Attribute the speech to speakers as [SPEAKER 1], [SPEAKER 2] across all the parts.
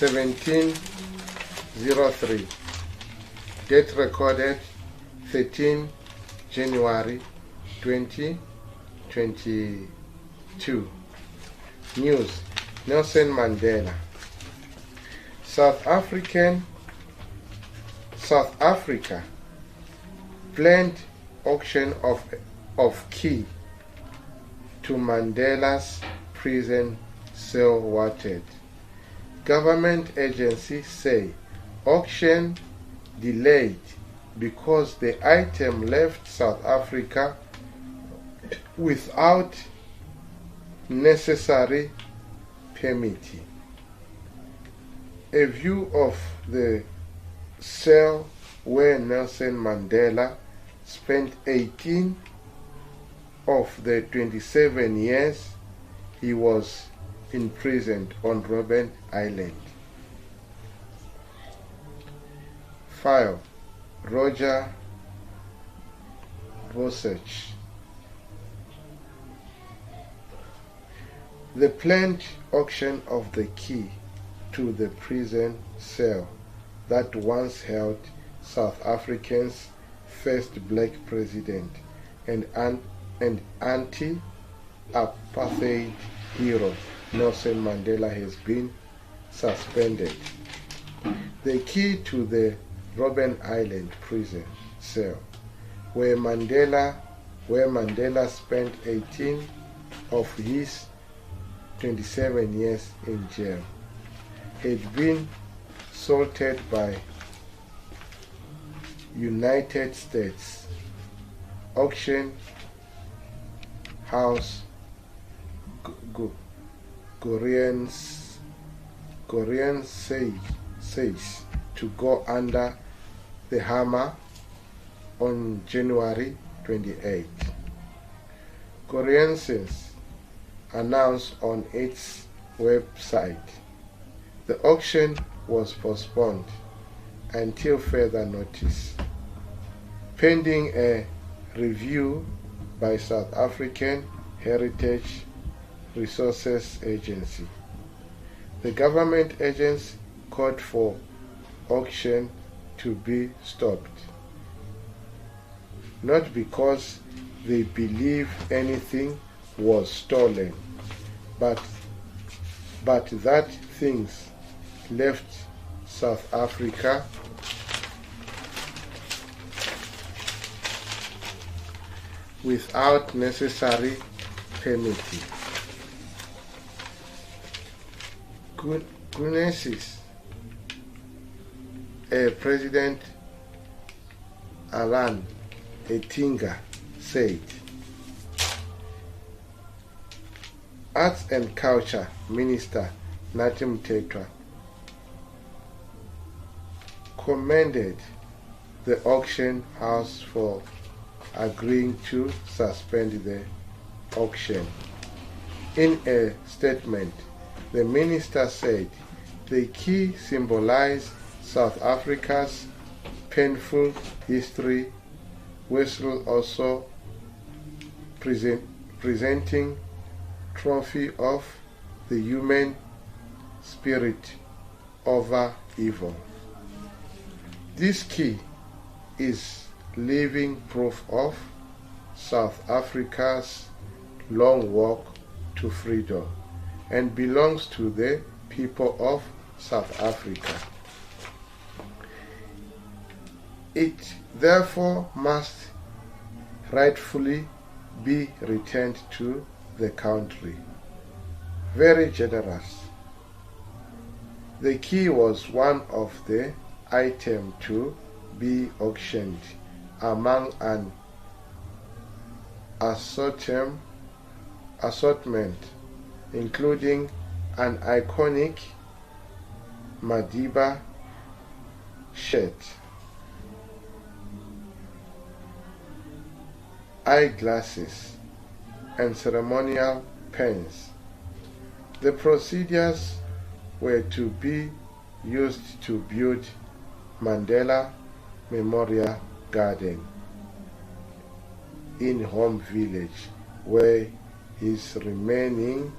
[SPEAKER 1] 1703. Date recorded 13 January 2022. News: Nelson Mandela. South Africa planned auction of key to Mandela's prison cell wanted. Government agencies say auction delayed because the item left South Africa without necessary permitting. A view of the cell where Nelson Mandela spent 18 of the 27 years he was imprisoned on Robbene Island. File: Roger Research. The planned auction of the key to the prison cell that once held South Africa's first black president and anti-apartheid hero Nelson Mandela has been suspended. The key to the Robbene Island prison cell, where Mandela spent 18 of his 27 years in jail, had been salted by United States auction house Korean says to go under the hammer on January 28. Korean says announced on its website the auction was postponed until further notice, pending a review by South African Heritage Resources Agency. The government agency called for auction to be stopped, not because they believe anything was stolen, but that things left South Africa without necessary permitting. Guinness, President Alan Ettinger said. Arts and Culture Minister Natim Tetra commended the auction house for agreeing to suspend the auction. In a statement, the minister said the key symbolized South Africa's painful history, while also presenting trophy of the human spirit over evil. This key is living proof of South Africa's long walk to freedom and belongs to the people of South Africa. It therefore must rightfully be returned to the country. Very generous. The key was one of the items to be auctioned among an assortment including an iconic Madiba shirt, eyeglasses, and ceremonial pens. The procedures were to be used to build Mandela Memorial Garden in home village, where his remains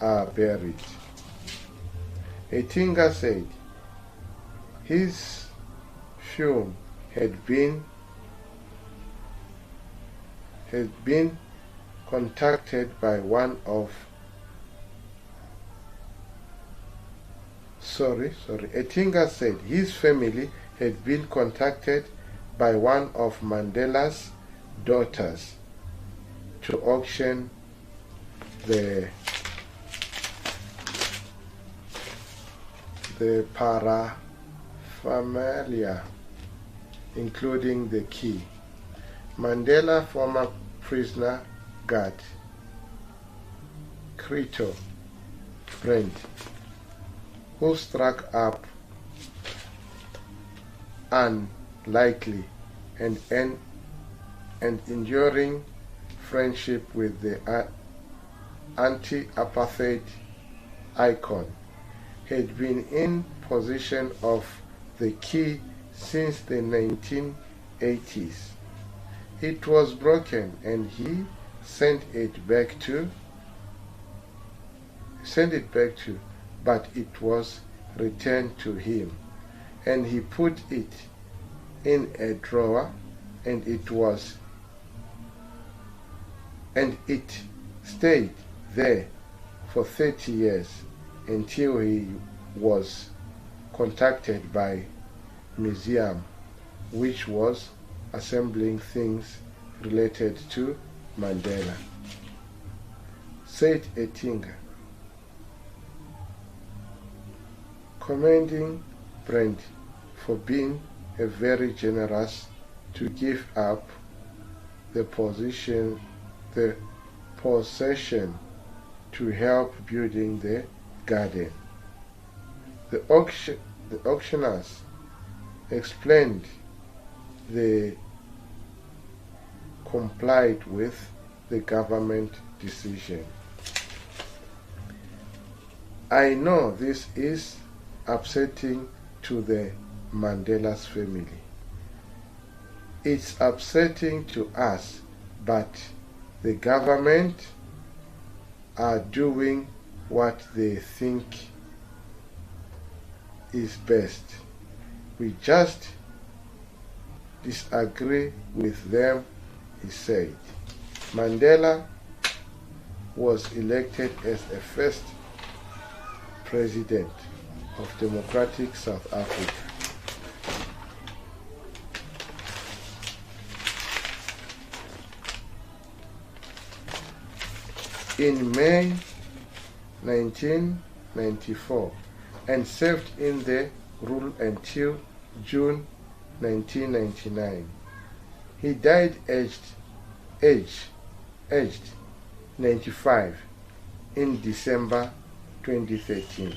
[SPEAKER 1] are buried. Ettinger said his firm had been contacted by one of Ettinger said his family had been contacted by one of Mandela's daughters to auction the paraphernalia, including the key. Mandela former prisoner guard Crito Brand, who struck up unlikely and enduring friendship with the anti-apartheid icon, had been in possession of the key since the 1980s. It was broken and he sent it back to, but it was returned to him, and he put it in a drawer, and it stayed there for 30 years until he was contacted by museum which was assembling things related to Mandela, said Ettinger, commending Brand for being very generous to give up the possession to help building the garden. The auctioneers explained they complied with the government decision. I know this is upsetting to the Mandela's family. It's upsetting to us, but the government are doing what they think is best. We just disagree with them, he said. Mandela was elected as the first president of democratic South Africa. In May 1994 and served in the rule until June 1999. He died aged 95 in December 2013.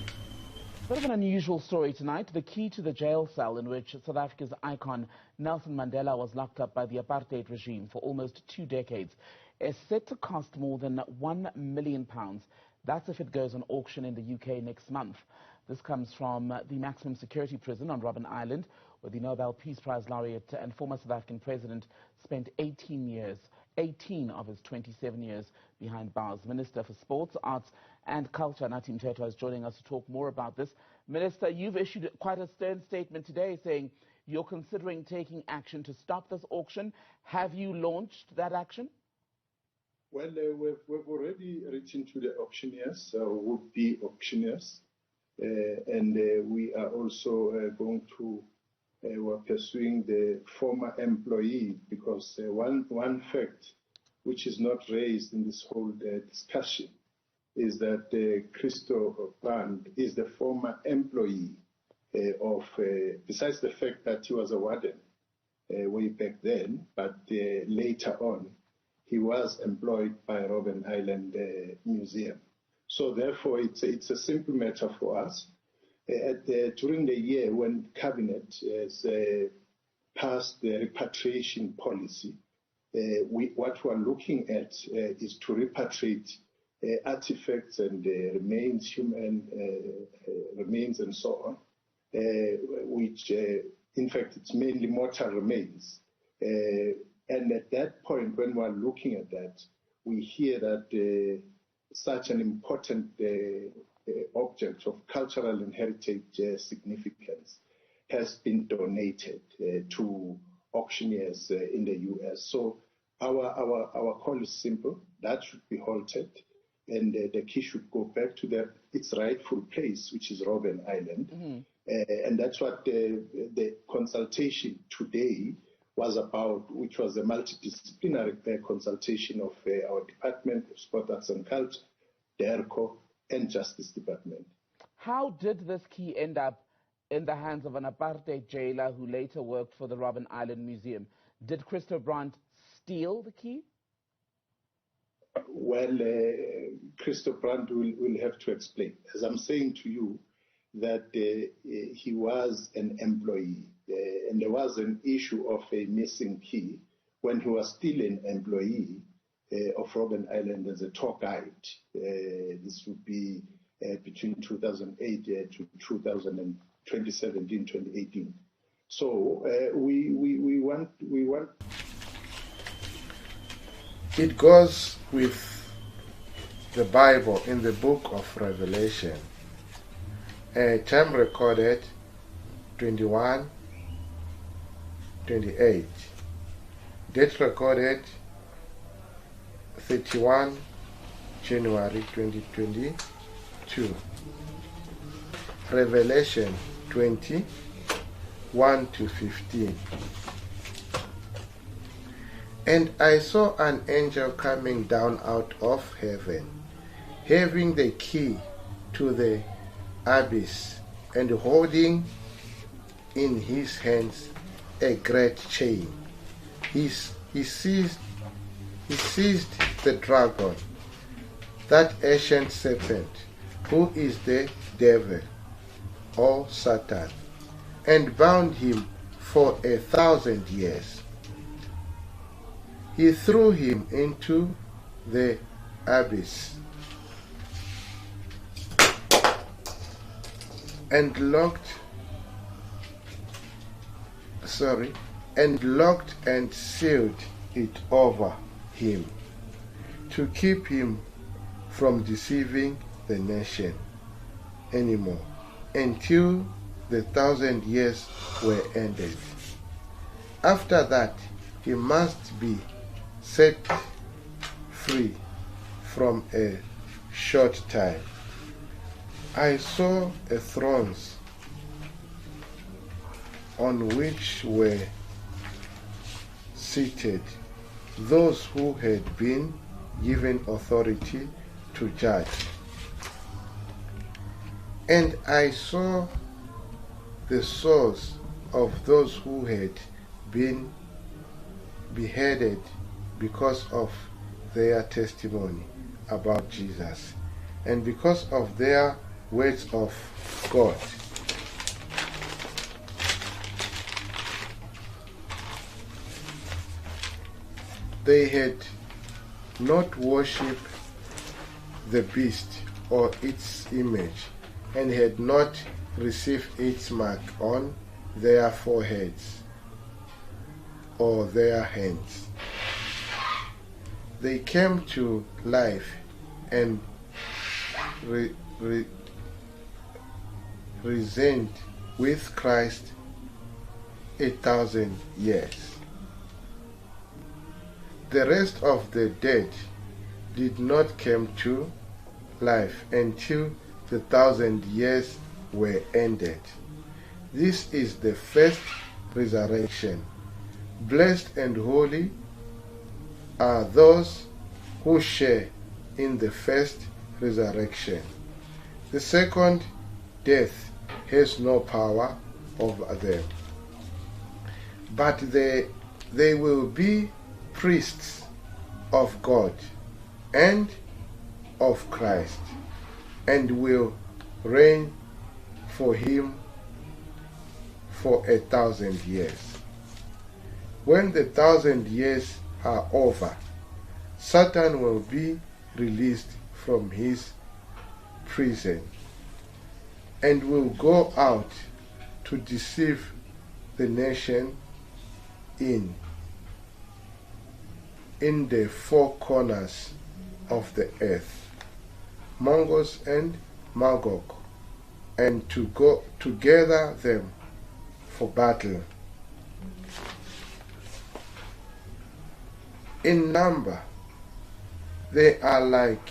[SPEAKER 2] Bit of an unusual story tonight. The key to the jail cell in which South Africa's icon Nelson Mandela was locked up by the apartheid regime for almost 2 decades is set to cost more than £1 million. That's if it goes on auction in the UK next month. This comes from the maximum security prison on Robbene Island, where the Nobel Peace Prize laureate and former South African president spent 18 of his 27 years behind bars. Minister for Sports, Arts and Culture, Nathi Mthethwa, is joining us to talk more about this. Minister, you've issued quite a stern statement today saying you're considering taking action to stop this auction. Have you launched that action?
[SPEAKER 3] Well, we've already written to the auctioneers, would-be auctioneers, and we are also we're pursuing the former employee, because one fact which is not raised in this whole discussion is that Christo Brand is the former employee of, besides the fact that he was a warden way back then, but later on, he was employed by Robbene Island Museum. So therefore, it's a simple matter for us. During the year when Cabinet has passed the repatriation policy, what we're looking at is to repatriate artifacts and remains, human remains and so on, which in fact it's mainly mortal remains. And at that point, when we're looking at that, we hear that such an important objects of cultural and heritage significance has been donated to auctioneers in the US. So our call is simple. That should be halted, and the key should go back to its rightful place, which is Robbene Island.
[SPEAKER 2] Mm-hmm.
[SPEAKER 3] And that's what the consultation today was about, which was a multidisciplinary consultation of our Department of Sport, Arts and Culture, DERCO, and Justice Department.
[SPEAKER 2] How did this key end up in the hands of an apartheid jailer who later worked for the Robbene Island Museum? Did Christo Brandt steal the key?
[SPEAKER 3] Well, Christo Brandt will have to explain. As I'm saying to you, that he was an employee, and there was an issue of a missing key when he was still an employee of Robbene Island as a tour guide. This would be between 2008 to 2017, 2018. So we want.
[SPEAKER 1] It goes with the Bible in the book of Revelation. Time recorded 21, 28. Date recorded 31 January 2022. Revelation 20, 1 to 15. And I saw an angel coming down out of heaven, having the key to the abyss, and holding in his hands a great chain. He seized the dragon, that ancient serpent, who is the devil, or Satan, and bound him for 1,000 years. He threw him into the abyss and locked and sealed it over him, to keep him from deceiving the nation anymore, until the 1,000 years were ended. After that, he must be set free from a short time. I saw a thrones on which were seated those who had been given authority to judge. And I saw the souls of those who had been beheaded because of their testimony about Jesus and because of their words of God. They had not worshipped the beast or its image, and had not received its mark on their foreheads or their hands. They came to life and reigned with Christ 1,000 years. The rest of the dead did not come to life until the 1,000 years were ended. This is the first resurrection. Blessed and holy are those who share in the first resurrection. The second death has no power over them, but they will be priests of God and of Christ, and will reign for him for 1,000 years. When the 1,000 years are over, Satan will be released from his prison and will go out to deceive the nation in the four corners of the earth, Magog and Magog, and to gather them for battle. In number, they are like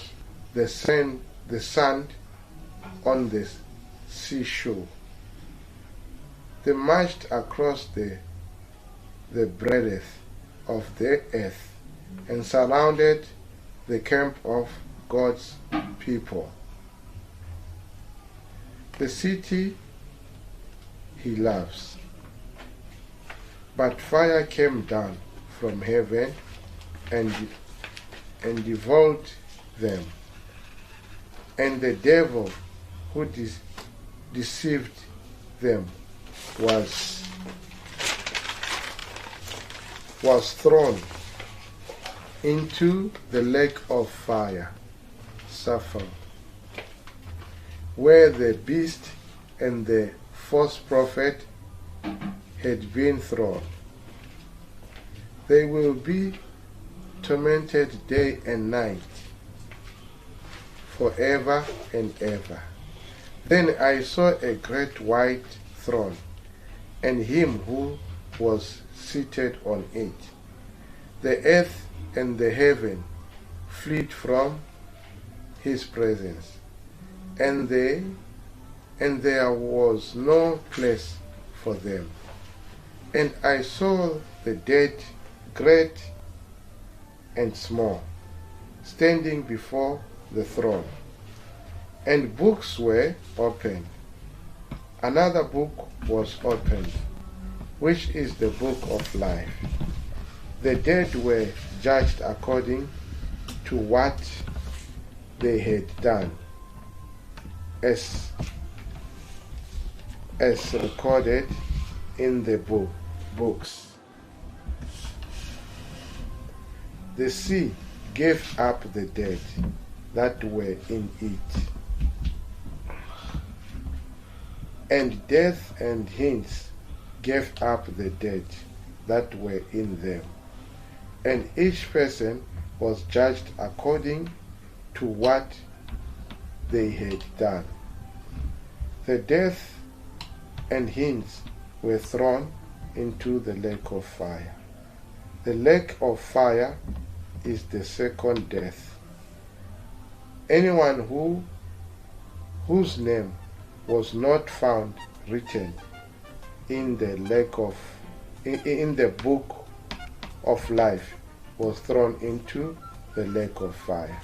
[SPEAKER 1] the sand on the seashore. They marched across the breadth of the earth and surrounded the camp of God's people. The city he loves. But fire came down from heaven and devoured them. And the devil who deceived them was thrown into the lake of fire, sulfur, where the beast and the false prophet had been thrown. They will be tormented day and night, forever and ever. Then I saw a great white throne, and him who was seated on it. The earth and the heaven fled from his presence, and there was no place for them. And I saw the dead, great and small, standing before the throne, and books were opened. Another book was opened, which is the book of life. The dead were judged according to what they had done, as recorded in the books. The sea gave up the dead that were in it, and death and Hades gave up the dead that were in them, and each person was judged according to what they had done. The death and Hades were thrown into the lake of fire. The lake of fire is the second death. Anyone whose name was not found written in the book of life was thrown into the lake of fire.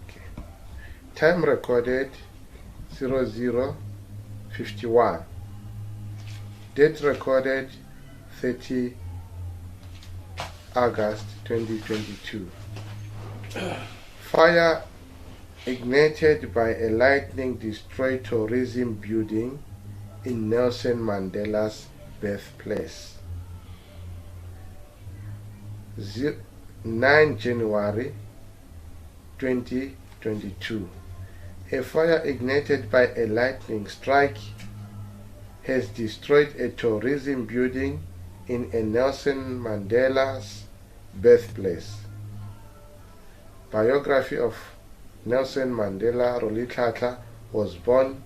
[SPEAKER 1] Okay. Time recorded 00:51. Date recorded 30 August 2022. Fire ignited by a lightning destroyed tourism building in Nelson Mandela's birthplace. 9 January 2022. A fire ignited by a lightning strike has destroyed a tourism building in a Nelson Mandela's birthplace. Biography of Nelson Mandela Rolihlahla was born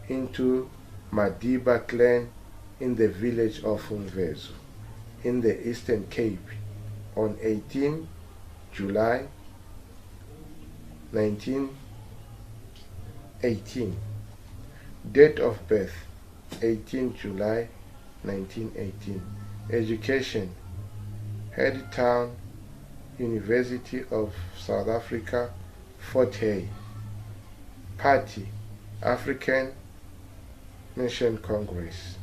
[SPEAKER 1] into Madiba clan in the village of Umvezu in the Eastern Cape on 18 July 1918. Date of birth 18 July 1918. Education Headtown University of South Africa, Fort Hare. Party African Nation Congress.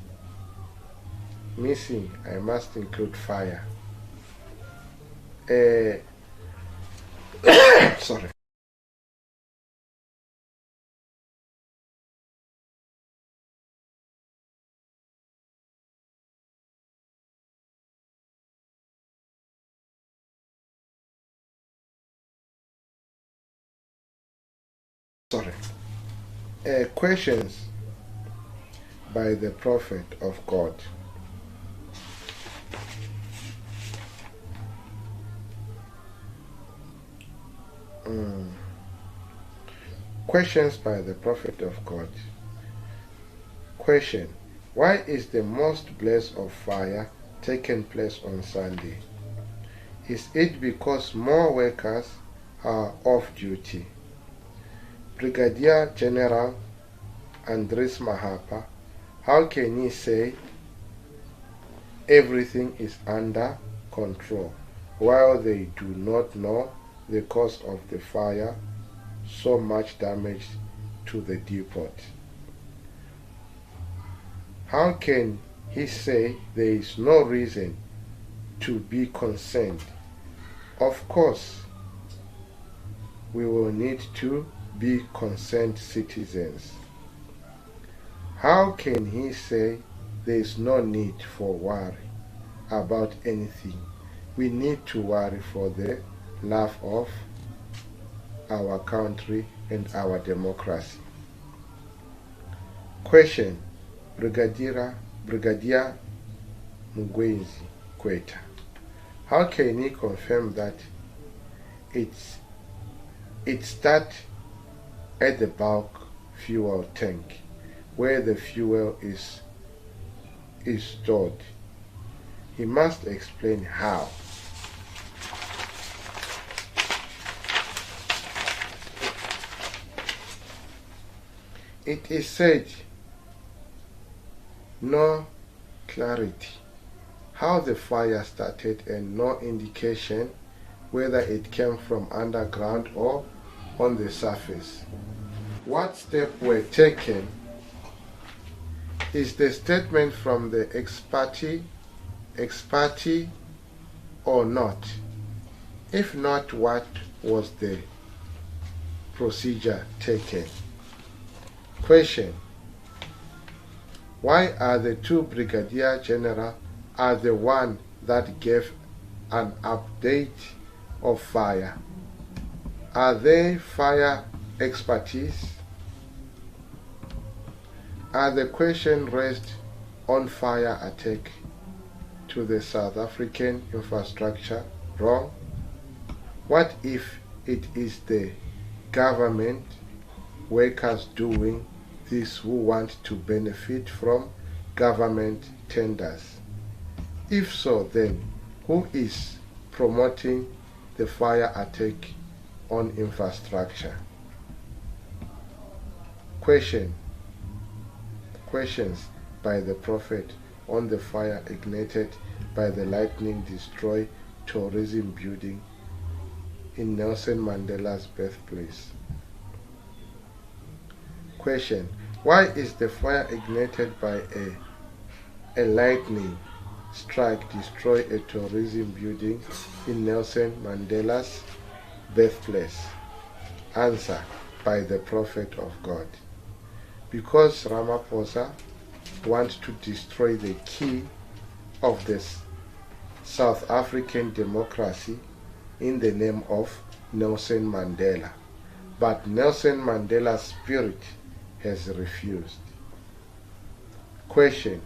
[SPEAKER 1] Missing, I must include fire. Sorry. Questions by the prophet of God. Questions by the prophet of God. Question: why is the most blaze of fire taking place on Sunday? Is it because more workers are off duty? Brigadier General Andres Mahapa, how can he say everything is under control while they do not know the cause of the fire, so much damage to the depot? How can he say there is no reason to be concerned? Of course, we will need to be concerned citizens. How can he say there is no need for worry about anything? We need to worry for the love of our country and our democracy. Question: Brigadier Mugwenzi Kweta, how can he confirm that it starts at the bulk fuel tank where the fuel is stored? He must explain how. It is said no clarity how the fire started and no indication whether it came from underground or on the surface. What steps were taken? Is the statement from the expertise or not? If not, what was the procedure taken? Question: why are the two brigadier general are the one that gave an update of fire? Are they fire expertise? Are the questions raised on fire attack to the South African infrastructure wrong? What if it is the government workers doing this who want to benefit from government tenders? If so, then who is promoting the fire attack on infrastructure? Questions by the prophet on the fire ignited by the lightning destroy tourism building in Nelson Mandela's birthplace. Question: why is the fire ignited by a lightning strike destroy a tourism building in Nelson Mandela's birthplace? Answer by the prophet of God. Because Ramaphosa wants to destroy the key of the South African democracy in the name of Nelson Mandela. But Nelson Mandela's spirit has refused. Question: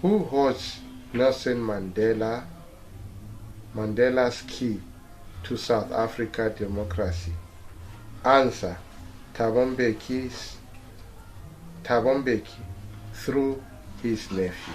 [SPEAKER 1] who holds Nelson Mandela's key to South Africa democracy? Answer: Thabo Mbeki through his nephew.